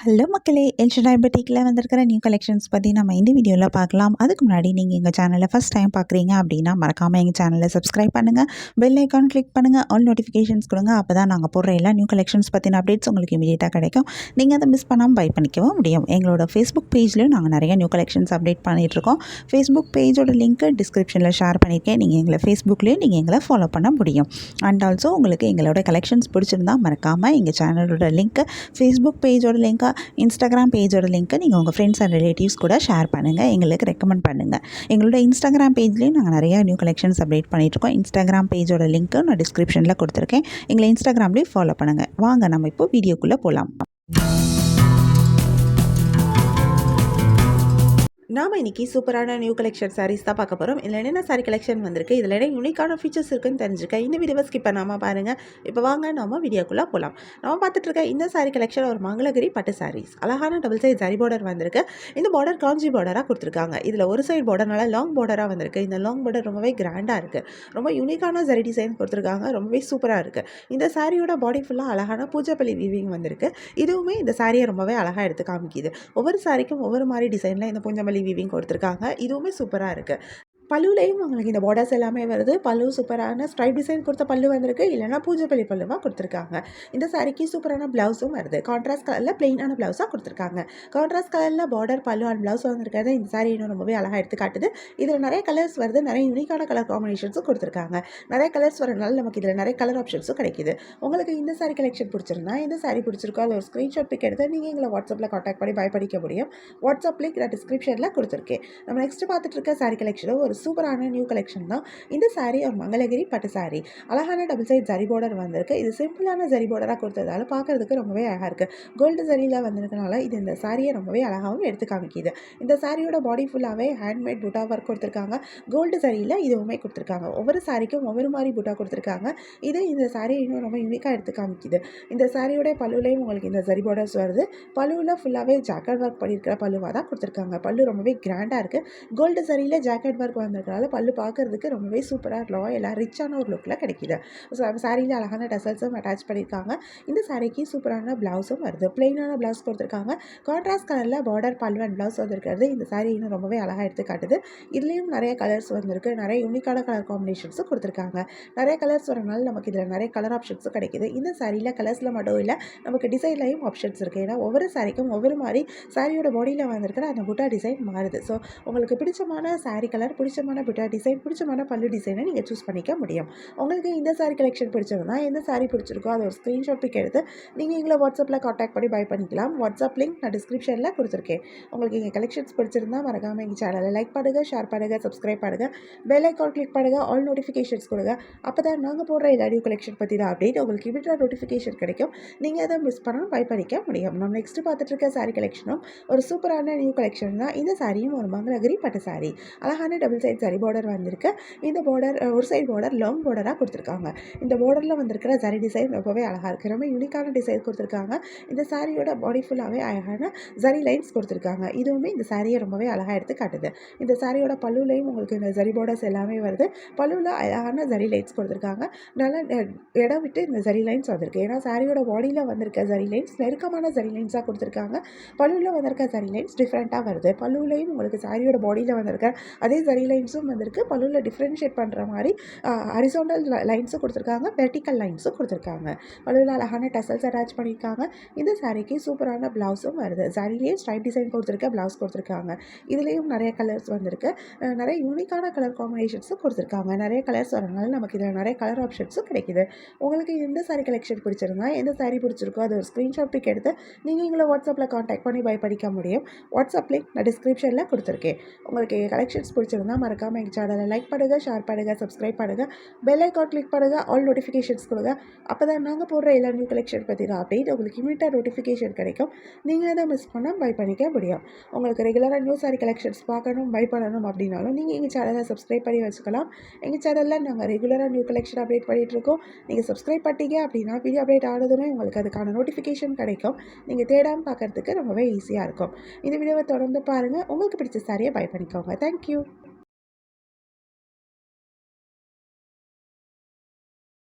Hello மக்களே! El Shaddai பொட்டிக்கில் வந்திருக்கிற new collections பற்றி நம்ம இந்த வீடியோவில் பார்க்கலாம். அதுக்கு முன்னாடி நீங்கள் எங்கள் சேனலை ஃபஸ்ட் டைம் பார்க்குறீங்க அப்படின்னா மறக்காமல் எங்கள் சேனலை சப்ஸ்கிரைப் பண்ணுங்கள். பெல் ஐக்கான் கிளிக் பண்ணுங்கள். ஆல் நோட்டிஃபிகேஷன்ஸ் கொடுங்க. அப்போ தான் நாங்கள் போடுற எல்லா நியூ கலெக்ஷன்ஸ் பற்றின அப்டேட்ஸ் உங்களுக்கு இமீடியட்டாக கிடைக்கும். நீங்கள் அதை மிஸ் பண்ணாமல் பை பண்ணிக்கவும் முடியும். எங்களோட ஃபேஸ்புக் பேஜ்லேயும் நாங்கள் நிறைய நியூ கலெக்ஷன்ஸ் அப்டேட் பண்ணிகிட்ருக்கோம். ஃபேஸ்புக் பேஜோட லிங்க்கு டிஸ்கிரிப்ஷனில் ஷேர் பண்ணியிருக்கேன். நீங்கள் எங்களை ஃபேஸ்புக்லேயும் நீங்கள் எங்களை ஃபாலோ பண்ண முடியும். அண்ட் ஆல்சோ உங்களுக்கு எங்களோட கலெக்ஷன்ஸ் பிடிச்சிருந்தா மறக்காமல் எங்கள் சேனலோட லிங்க்கு, ஃபேஸ்புக் பேஜோட லிங்க்கை, இன்ஸ்டாகிராம் பேஜோட லிங்க்கை நீங்கள் உங்கள் ஃப்ரெண்ட்ஸ் அண்ட் ரிலேட்டிவ்ஸ் கூட ஷேர் பண்ணுங்கள். எங்களுக்கு ரெக்கமெண்ட் பண்ணுங்கள். எங்களோட இன்ஸ்டாகிராம் பேஜ்லேயும் நாங்கள் நிறையா நியூ கலெக்ஷன்ஸ் அப்டேட் பண்ணிகிட்ருக்கோம். இன்ஸ்டாகிராம் பேஜோட லிங்க்கு நான் டிஸ்கிரிப்ஷனில் கொடுத்துருக்கேன். எங்களை இன்ஸ்டாகிராம்லேயும் ஃபாலோ பண்ணுங்கள். வாங்க நம்ம இப்போ வீடியோக்குள்ளே போகலாம். நாம் இன்றைக்கி சூப்பரான நியூ கலெக்ஷன் சாரீஸ் தான் பார்க்க போகிறோம். இதில் என்னென்ன சாரீ கலெக்ஷன் வந்திருக்கு, இதில் என்ன யூனிக்கான ஃபீச்சர்ஸ் இருக்குன்னு தெரிஞ்சுக்க இந்த வீடியோவை ஸ்கிப் பண்ணாமல் பாருங்கள். இப்போ வாங்க நம்ம வீடியோக்குள்ளே போகலாம். நம்ம பார்த்துட்ருக்க இந்த சாரீ கலெக்ஷன் ஒரு மங்களகிரி பட்டு சாரீஸ். அழகான டபுள் சைட் ஜரி பார்டர் வந்திருக்கு. இந்த பார்டர் காஞ்சி பார்டராக கொடுத்துருக்காங்க. இதில் ஒரு சைடு பார்டர்னால லாங் பார்டராக வந்திருக்கு. இந்த லாங் பார்டர் ரொம்பவே கிராண்டாக இருக்குது. ரொம்ப யூனிக்கான ஜரி டிசைன் கொடுத்துருக்காங்க. ரொம்பவே சூப்பராக இருக்குது. இந்த சாரியோட பாடி ஃபுல்லாக அழகான பூஜைப்பள்ளி வீவிங் வந்திருக்கு. இதுவுமே இந்த சாரியை ரொம்பவே அழகாக எடுத்து காமிக்குது. ஒவ்வொரு சாரிக்கும் ஒவ்வொரு மாதிரி டிசைனில் இந்த பூஞ்சமல்லி வீவிங் கொடுத்துருக்காங்க. இதுவுமே சூப்பராக இருக்குது. பல்லுலையும் உங்களுக்கு இந்த பார்டர்ஸ் எல்லாமே வருது. பல்லு சூப்பரான ஸ்ட்ரைப் டிசைன் கொடுத்த பல்லு வந்திருக்கு. இல்லைனா பூஜைப்பள்ளி பல்லுவாக கொடுத்துருக்காங்க. இந்த சாரிக்கு சூப்பரான ப்ளவுஸும் வருது. கான்ட்ராஸ்ட் கலரில் பிளெயினான ப்ளவுஸாக கொடுத்துருக்காங்க. கான்ட்ராஸ்ட் கலரில் பார்டர் பல்லு அண்ட் ப்ளவுஸ் வந்திருக்கிறது இந்த சாரி இன்னும் ரொம்பவே அழகாக எடுத்து காட்டுது. இதில் நிறைய கலர்ஸ் வருது. நிறைய யூனிக்கான கலர் காம்பினேஷன்ஸும் கொடுத்துருக்காங்க. நிறைய கலர்ஸ் வரனால நமக்கு இதில் நிறைய கலர் ஆப்ஷன்ஸும் கிடைக்குது. உங்களுக்கு இந்த சாரி கலெக்ஷன் பிடிச்சிருந்தா, இந்த சாரி பிடிச்சிருக்கோ அதில் ஒரு ஸ்க்ரீன்ஷாட் பிக் எடுத்து நீங்கள் எங்களை வாட்ஸ்அப்பில் காண்டாக்ட் பண்ணி பை பண்ணிக்க முடியும். வாட்ஸ்அப் லிங்க் நான் டிஸ்கிரிப்ஷனில் கொடுத்துருக்கேன். நம்ம நெக்ஸ்ட் பார்த்துட்டு இருக்க சாரி கலெக்ஷனும் ஒரு சூப்பரான நியூ கலெக்ஷன் தான். இந்த சாரி ஒரு மங்களகிரி பட்டு சாரி. அழகான டபுள் சைட் ஜரி பார்டர் வந்திருக்கு. இது சிம்பிளான ஜரி பார்டராக கொடுத்ததால பார்க்கறதுக்கு ரொம்பவே அழகாக இருக்குது. கோல்டு ஜரியில் வந்திருக்கனால இது இந்த சாரியை ரொம்பவே அழகாகவும் எடுத்து காமிக்குது. இந்த சாரியோட பாடி ஃபுல்லாகவே ஹேண்ட்மேட் புட்டா ஒர்க் கொடுத்துருக்காங்க. கோல்டு ஜரியில் இதுவுமே கொடுத்துருக்காங்க. ஒவ்வொரு சாரிக்கும் ஒவ்வொரு மாதிரி புட்டா கொடுத்துருக்காங்க. இது இந்த சாரியை இன்னும் ரொம்ப யூனிக்காக எடுத்து காமிக்குது. இந்த சாரியோட பல்லுலையும் உங்களுக்கு இந்த ஜரி பார்டர்ஸ் வருது. பல்லுவில் ஃபுல்லாகவே ஜாக்கெட் ஒர்க் பண்ணியிருக்கிற பல்லுவாக தான் கொடுத்துருக்காங்க. பல்லு ரொம்பவே கிராண்டாக இருக்குது. கோல்டு ஜரியில் ஜாக்கெட் ஒர்க் வந்திருக்கனால பல்லு பார்க்கறதுக்கு ரொம்பவே சூப்பராக ராயலாக ரிச்சான ஒரு லுக்கில் கிடைக்கிது. சாரியில் அழகான டசல்ஸும் அட்டாச் பண்ணியிருக்காங்க. இந்த சாரிக்கு சூப்பரான ப்ளவுஸும் வருது. பிளெயினான ப்ளவுஸ் கொடுத்துருக்காங்க. கான்ட்ராஸ்ட் கலரில் பார்டர் பல்லு அண்ட் ப்ளவுஸ் வந்திருக்கிறது இந்த சாரி இன்னும் ரொம்பவே அழகாக எடுத்து காட்டுது. இதுலேயும் நிறைய கலர்ஸ் வந்திருக்கு. நிறைய யூனிக்கான கலர் காம்பினேஷன்ஸும் கொடுத்துருக்காங்க. நிறைய கலர்ஸ் வரனால நமக்கு இதில் நிறைய கலர் ஆப்ஷன்ஸும் கிடைக்கிது. இந்த சாரியில் கலர்ஸில் மட்டும் இல்லை, நமக்கு டிசைன்லையும் ஆப்ஷன்ஸ் இருக்குது. ஏன்னா ஒவ்வொரு சாரிக்கும் ஒவ்வொரு மாதிரி சாரியோட பாடியில் வந்திருக்கிற அந்த புட்டா டிசைன் மாறுது. ஸோ உங்களுக்கு பிடிச்சமான சாரி கலர், பிடிச்சமான புட்டா டிசைன், பிடிச்சமான பல்லு டிசைனை நீங்கள் சூஸ் பண்ணிக்க முடியும். உங்களுக்கு இந்த சாரி கலெக்ஷன் பிடிச்சிருந்தா, எந்த சாரி பிடிச்சிருக்கோ அதை ஒரு ஸ்க்ரீன்ஷாட் பிக் எடுத்து நீங்கள் எங்களை வாட்ஸ்அப்பில் காண்டாக்ட் பண்ணி பை பண்ணிக்கலாம். வாட்ஸ்அப் லிங்க் நான் டிஸ்கிரிப்ஷனில் கொடுத்துருக்கேன். உங்களுக்கு எங்கள் கலெக்ஷன்ஸ் பிடிச்சிருந்தா மறக்காமல் எங்கள் சேனலை லைக் பண்ணுங்கள், ஷேர் பண்ணுங்கள், சப்ஸ்கிரைப் பண்ணுங்கள், பெல் ஐக்கான் கிளிக் பண்ணுங்கள், ஆல் நோட்டிஃபிகேஷன்ஸ் கொடுங்க. அப்போ தான் நாங்கள் போடுற எல்லா நியூ கலெக்ஷன் பற்றி தான் அப்டேட் உங்களுக்கு இமீடியட்டாக நோட்டிஃபிகேஷன் கிடைக்கும். நீங்கள் அதை மிஸ் பண்ணாமல் பை பண்ணிக்க முடியும். நம்ம நெக்ஸ்ட் பார்த்துட்டு இருக்க சாரி கலெக்ஷனும் ஒரு சூப்பரான நியூ கலெக்ஷன் தான். இந்த சாரியும் ஒரு மங்களகிரி பட்டு சாரி. அழகான டபுள் சைட் சாரி பார்டர் வந்திருக்கு. இந்த பார்டர் ஒரு சைடு பார்டர் லாங் பார்டராக கொடுத்துருக்காங்க. இந்த பார்டரில் வந்திருக்கிற ஜரி டிசைன் ரொம்பவே அழகாக இருக்குது. ரொம்ப யூனிக்கான டிசைன் கொடுத்துருக்காங்க. இந்த சாரியோட பாடி ஃபுல்லாகவே அழகான ஜரி லைன்ஸ் கொடுத்துருக்காங்க. இதுவுமே இந்த சாரியை ரொம்பவே அழகாக எடுத்து காட்டுது. இந்த சாரியோட பல்லுலையும் உங்களுக்கு இந்த ஜரி பார்டர்ஸ் எல்லாமே வருது. பல்லுவில் அழகான ஜரி லைன்ஸ் கொடுத்துருக்காங்க. நல்லா இடம் விட்டு இந்த ஜரி லைன்ஸ் வந்திருக்கு. ஏன்னா சாரியோட பாடியில் வந்திருக்க ஜரி லைன்ஸ் நெருக்கமான ஜரி லைன்ஸாக கொடுத்துருக்காங்க. பல்லுவில் வந்திருக்க ஜரி லைன்ஸ் டிஃப்ரெண்ட்டாக வருது. பல்லுலையும் உங்களுக்கு சாரியோட பாடியில் வந்திருக்க அதே ஜரி லைன்ஸும் வந்திருக்கு. பல்லுவில் டிஃப்ரென்ஷியேட் பண்ணுற மாதிரி ஹரிசாண்டல் லைன்ஸும் கொடுத்துருக்காங்க, வெர்டிக்கல் லைன்ஸும் கொடுத்துருக்காங்க. பல்லுவில் அழகான டசல்ஸ் அட்டாச் பண்ணியிருக்காங்க. இந்த சாரிக்கு சூப்பரான ப்ளவுஸும் வருது. சாரிலேயே ஸ்ட்ரைப் டிசைன் கொடுத்துருக்க ப்ளவுஸ் கொடுத்துருக்காங்க. இதுலேயும் நிறைய கலர்ஸ் வந்திருக்கு. நிறைய யூனிக்கான கலர் காம்பினேஷன்ஸும் கொடுத்துருக்காங்க. நிறைய கலர்ஸ் வரனால நமக்கு இதில் நிறைய கலர் ஆப்ஷன்ஸும் கிடைக்குது. உங்களுக்கு எந்த சாரி கலெக்ஷன் பிடிச்சிருந்தா, எந்த சாரி பிடிச்சிருக்கோ அது ஒரு ஸ்க்ரீன்ஷாட் பிக் எடுத்து நீங்கள் எங்களை வாட்ஸ்அப்பில் காண்டாக்ட் பண்ணி பை பண்ணிக்க முடியும். வாட்ஸ்அப் லிங்க் நான் டிஸ்கிரிப்ஷனில் கொடுத்துருக்கேன். உங்களுக்கு கலெக்ஷன்ஸ் பிடிச்சிருந்தா மறக்காமல் எங்கள் சேனலை லைக் பண்ணுங்கள், ஷேர் பண்ணுங்கள், சப்ஸ்கிரைப் பண்ணுங்கள், பெல் ஐக்கான் கிளிக் பண்ணுங்கள், ஆல் நோட்டிஃபிகேஷன்ஸ் கொடுங்க. அப்போ தான் நாங்கள் போடுற எல்லா நியூ கலெக்ஷன் பற்றின அப்டேட் உங்களுக்கு இமீடியட்டாக நோட்டிஃபிகேஷன் கிடைக்கும். நீங்கள் அதை மிஸ் பண்ணால் பை பண்ணிக்க முடியும். உங்களுக்கு ரெகுலராக நியூ சாரி கலெக்ஷன்ஸ் பார்க்கணும், பை பண்ணணும் அப்படின்னாலும் நீங்கள் எங்கள் சேனலை சப்ஸ்கிரைப் பண்ணி வச்சுக்கலாம். எங்கள் சேனலில் நாங்கள் ரெகுலராக நியூ கலெக்ஷன் அப்டேட் பண்ணிகிட்ருக்கோம். நீங்கள் சப்ஸ்கிரைப் பண்ணிட்டீங்க அப்படின்னா வீடியோ அப்டேட் ஆனதுமே உங்களுக்கு அதுக்கான நோட்டிஃபிகேஷன் கிடைக்கும். நீங்கள் தேடாமல் பார்க்குறதுக்கு ரொம்பவே ஈஸியாக இருக்கும். இந்த வீடியோவை தொடர்ந்து பாருங்கள். உங்களுக்கு பிடிச்ச சாரியை பை பண்ணிக்கோங்க. தேங்க்யூ.